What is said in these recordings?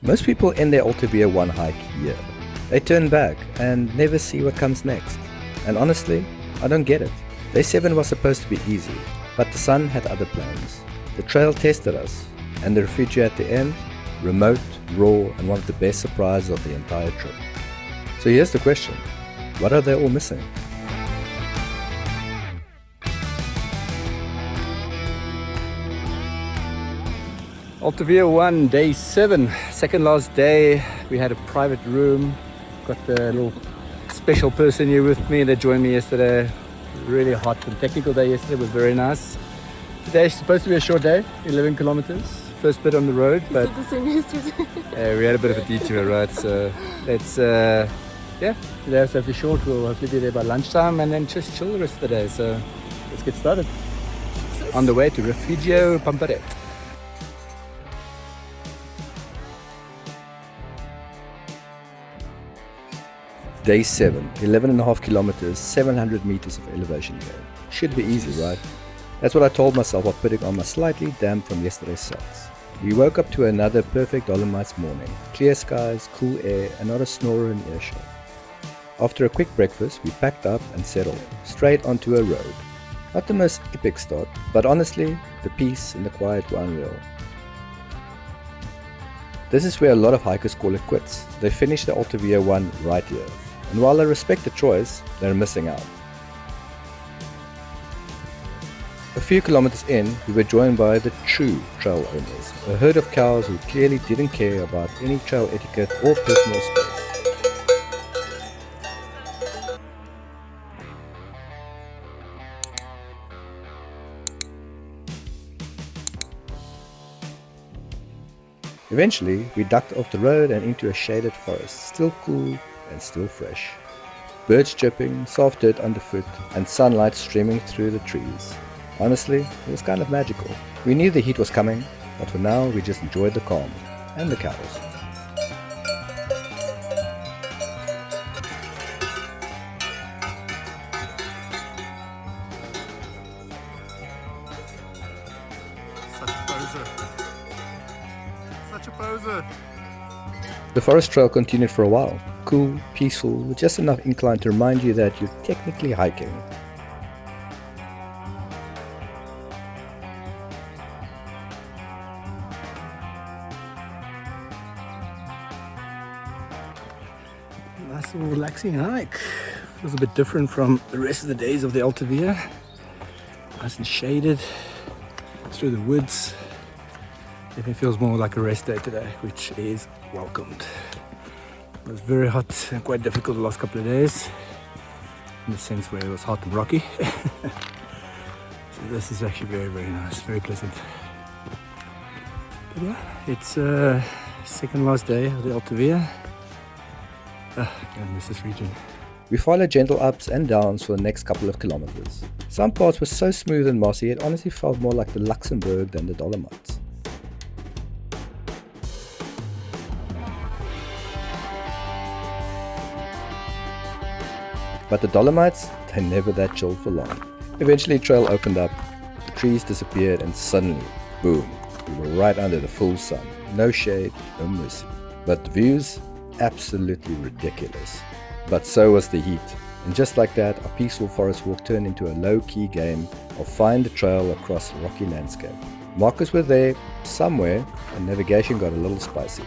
Most people end their Alta Via one hike here. They turn back and never see what comes next. And honestly, I don't get it. Day 7 was supposed to be easy, but the sun had other plans. The trail tested us, and the Rifugio at the end, remote, raw, and one of the best surprises of the entire trip. So here's the question, what are they all missing? Alta Via 1, day 7, second last day. We had a private room. Got the little special person here with me that joined me yesterday. Really hot. The technical day yesterday was very nice. Today is supposed to be a short day, 11 kilometers. First bit on the road, but the same yesterday. we had a bit of a detour, right? So let's, today is hopefully short. We'll hopefully be there by lunchtime and then just chill the rest of the day. So let's get started. On the way to Rifugio Pramperet. Day 7, 11.5 kilometers, 700 meters of elevation gain. Should be easy, right? That's what I told myself while putting on my slightly damp from yesterday's socks. We woke up to another perfect Dolomites morning. Clear skies, cool air, and not a snorer in earshot. After a quick breakfast, we packed up and settled, straight onto a road. Not the most epic start, but honestly, the peace and the quiet were unreal. This is where a lot of hikers call it quits. They finish the Alta Via 1 right here. And while I respect the choice, they're missing out. A few kilometers in, we were joined by the true trail owners, a herd of cows who clearly didn't care about any trail etiquette or personal space. Eventually, we ducked off the road and into a shaded forest, still cool and still fresh. Birds chirping, soft dirt underfoot, and sunlight streaming through the trees. Honestly, it was kind of magical. We knew the heat was coming, but for now we just enjoyed the calm and the cows. Such a poser. The forest trail continued for a while, cool, peaceful, with just enough incline to remind you that you're technically hiking. Nice little relaxing hike. Feels a bit different from the rest of the days of the Alta Via. Nice and shaded through the woods. Definitely feels more like a rest day today, which is welcomed. It was very hot and quite difficult the last couple of days, in the sense where it was hot and rocky. So this is actually very, very nice, very pleasant. But yeah, it's second last day of the Alta Via. I miss this region. We followed gentle ups and downs for the next couple of kilometers. Some parts were so smooth and mossy it honestly felt more like the Luxembourg than the Dolomites. But the Dolomites, they're never that chill for long. Eventually trail opened up, the trees disappeared, and suddenly, boom, we were right under the full sun. No shade, no mercy. But the views, absolutely ridiculous. But so was the heat. And just like that, our peaceful forest walk turned into a low-key game of find the trail across a rocky landscape. Markers were there, somewhere, and navigation got a little spicy.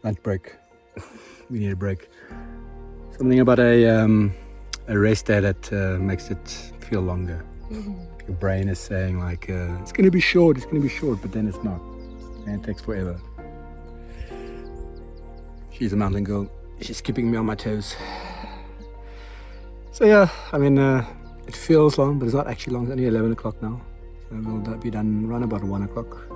lunch break. We need a break. Something about a rest day that makes it feel longer. Your brain is saying like, it's going to be short, but then it's not. And it takes forever. She's a mountain girl. She's keeping me on my toes. So yeah, I mean, it feels long, but it's not actually long. It's only 11 o'clock now. So we'll be done around about 1 o'clock.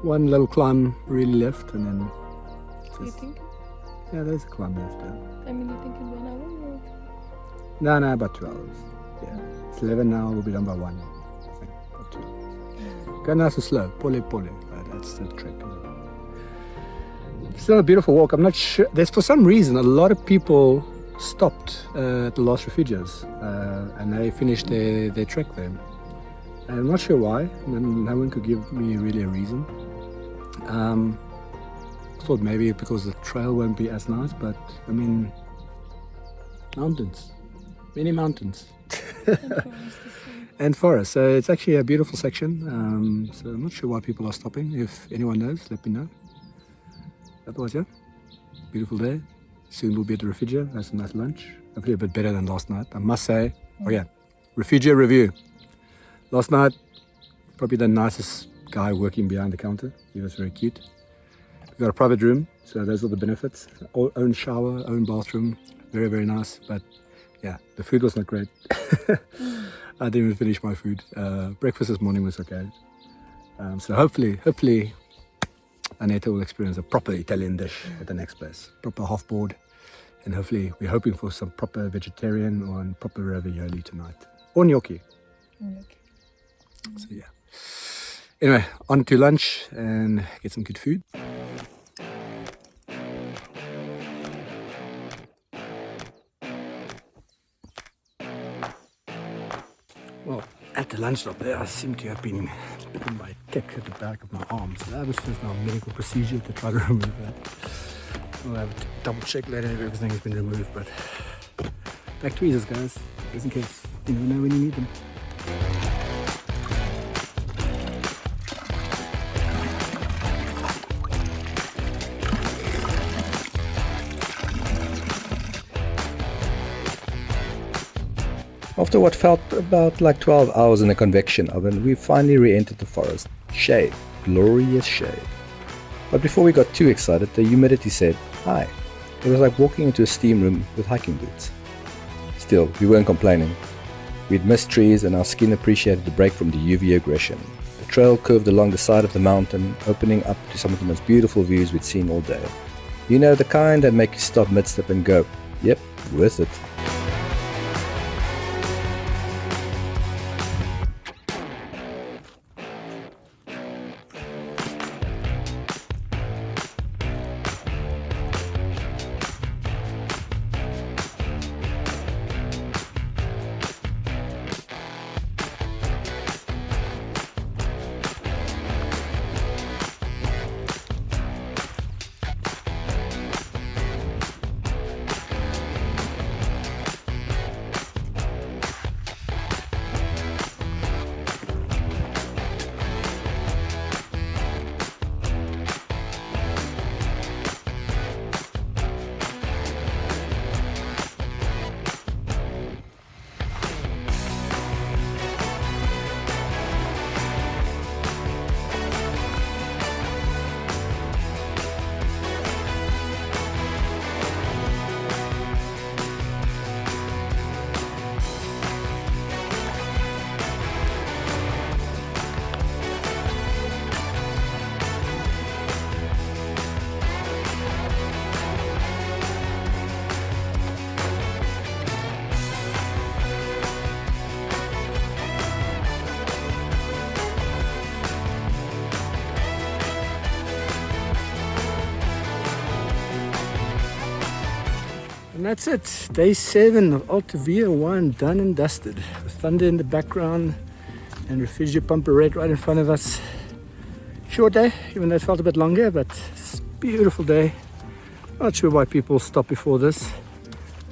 One little climb really left, and then... You think? Yeah, there's a climb left. Yeah. I mean, you think in 1 hour or? No, about 2 hours. Yeah, it's 11 now. We'll be done by 1. I think about 2 hours. Go nice and slow. Pole. That's the trick. Still a beautiful walk. I'm not sure. There's for some reason a lot of people stopped at the last refugios and they finished their trek there. I'm not sure why. No one could give me really a reason. I thought maybe because the trail won't be as nice, but I mean, mountains, many mountains. And forest. So it's actually a beautiful section. So I'm not sure why people are stopping. If anyone knows, let me know. Otherwise, yeah, beautiful day. Soon we'll be at the Rifugio. Have some nice lunch. Hopefully a bit better than last night, I must say. Oh yeah, Rifugio review. Last night, probably the nicest guy working behind the counter. He was very cute. We got a private room, so those are the benefits. Own shower, own bathroom, very, very nice. But yeah, the food was not great. I didn't even finish my food. Breakfast this morning was okay. So hopefully, Aneta will experience a proper Italian dish at the next place. Proper half-board. And hopefully, we're hoping for some proper vegetarian or proper ravioli tonight. Or gnocchi. So yeah. Anyway, on to lunch and get some good food. Well, at the lunch stop there, I seem to have been bitten by a tick at the back of my arm. So that was just now a medical procedure to try to remove that. We'll have to double check later if everything has been removed, but back tweezers, guys, just in case. You never know when you need them. After what felt about like 12 hours in a convection oven, we finally re-entered the forest. Shade. Glorious shade. But before we got too excited, the humidity said, hi. It was like walking into a steam room with hiking boots. Still, we weren't complaining. We'd missed trees and our skin appreciated the break from the UV aggression. The trail curved along the side of the mountain, opening up to some of the most beautiful views we'd seen all day. You know, the kind that make you stop mid-step and go, yep, worth it. And that's it. Day 7 of Alta Via 1 done and dusted. With thunder in the background and Rifugio Pramperet right in front of us. Short day, even though it felt a bit longer, but it's a beautiful day. Not sure why people stopped before this.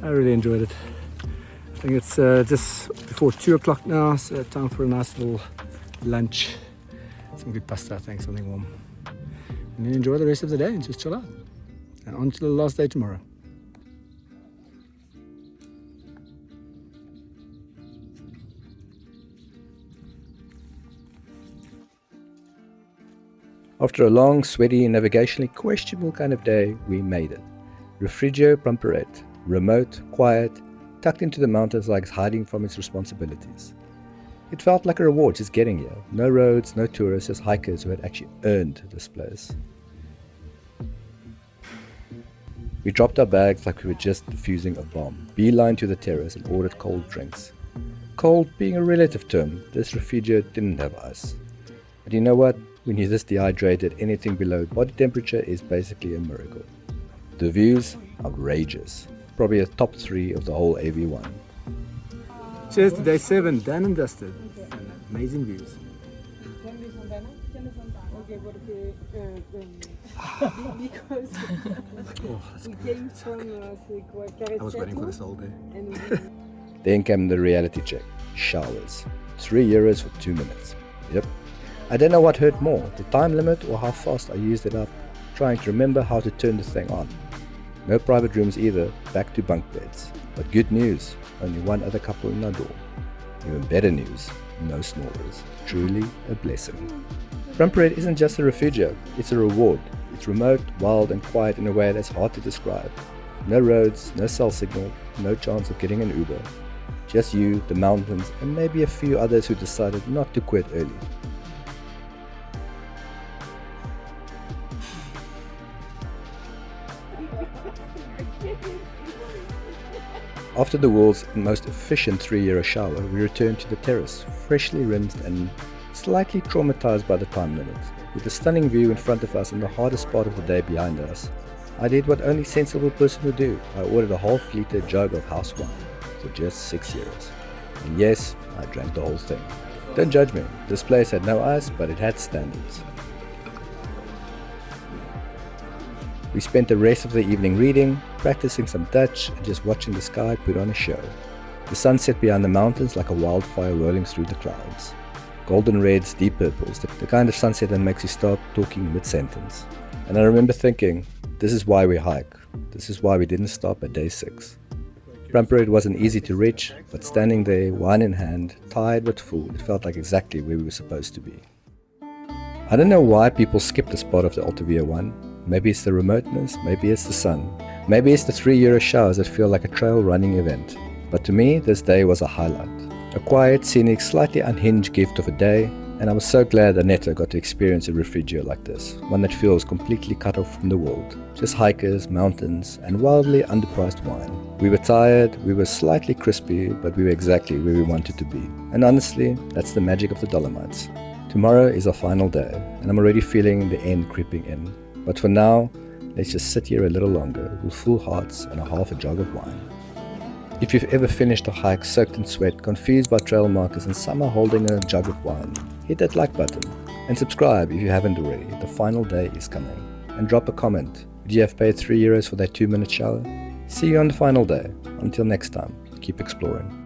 I really enjoyed it. I think it's just before 2 o'clock now, so time for a nice little lunch. Some good pasta, I think, something warm. And then enjoy the rest of the day and just chill out. And on to the last day tomorrow. After a long, sweaty, navigationally questionable kind of day, we made it. Rifugio Pramperet, remote, quiet, tucked into the mountains like hiding from its responsibilities. It felt like a reward just getting here. No roads, no tourists, just hikers who had actually earned this place. We dropped our bags like we were just defusing a bomb, beeline to the terrace and ordered cold drinks. Cold being a relative term, this Rifugio didn't have ice. But you know what? When you're this dehydrated, anything below body temperature is basically a miracle. The views, outrageous. Probably a top 3 of the whole AV1. Cheers to day 7, done and dusted. And amazing views. Because we came from I was waiting for this all day. Then came the reality check. Showers. €3 for 2 minutes. Yep. I don't know what hurt more, the time limit or how fast I used it up, trying to remember how to turn the thing on. No private rooms either, back to bunk beds. But good news, only one other couple in our door. Even better news, no snorers. Truly a blessing. Pramperet isn't just a refugio, it's a reward. It's remote, wild and quiet in a way that's hard to describe. No roads, no cell signal, no chance of getting an Uber. Just you, the mountains, and maybe a few others who decided not to quit early. After the world's most efficient €3 shower, we returned to the terrace, freshly rinsed and slightly traumatized by the time limit. With the stunning view in front of us and the hardest part of the day behind us, I did what only sensible person would do. I ordered a half-liter jug of house wine for just €6. And yes, I drank the whole thing. Don't judge me, this place had no ice, but it had standards. We spent the rest of the evening reading, practicing some Dutch, and just watching the sky put on a show. The sun set behind the mountains like a wildfire rolling through the clouds. Golden reds, deep purples, the kind of sunset that makes you start talking mid-sentence. And I remember thinking, this is why we hike. This is why we didn't stop at day 6. Pramperet wasn't easy to reach, but standing there, wine in hand, tired but full, it felt like exactly where we were supposed to be. I don't know why people skip this part of the Alta Via one. Maybe it's the remoteness, maybe it's the sun, maybe it's the €3 showers that feel like a trail running event. But to me, this day was a highlight. A quiet, scenic, slightly unhinged gift of a day, and I was so glad Annetta got to experience a refugio like this, one that feels completely cut off from the world. Just hikers, mountains, and wildly underpriced wine. We were tired, we were slightly crispy, but we were exactly where we wanted to be. And honestly, that's the magic of the Dolomites. Tomorrow is our final day, and I'm already feeling the end creeping in. But for now, let's just sit here a little longer with full hearts and a half a jug of wine. If you've ever finished a hike soaked in sweat, confused by trail markers and somehow holding a jug of wine, hit that like button and subscribe if you haven't already. The final day is coming. And drop a comment. Would you have paid €3 for that 2-minute shower? See you on the final day. Until next time, keep exploring.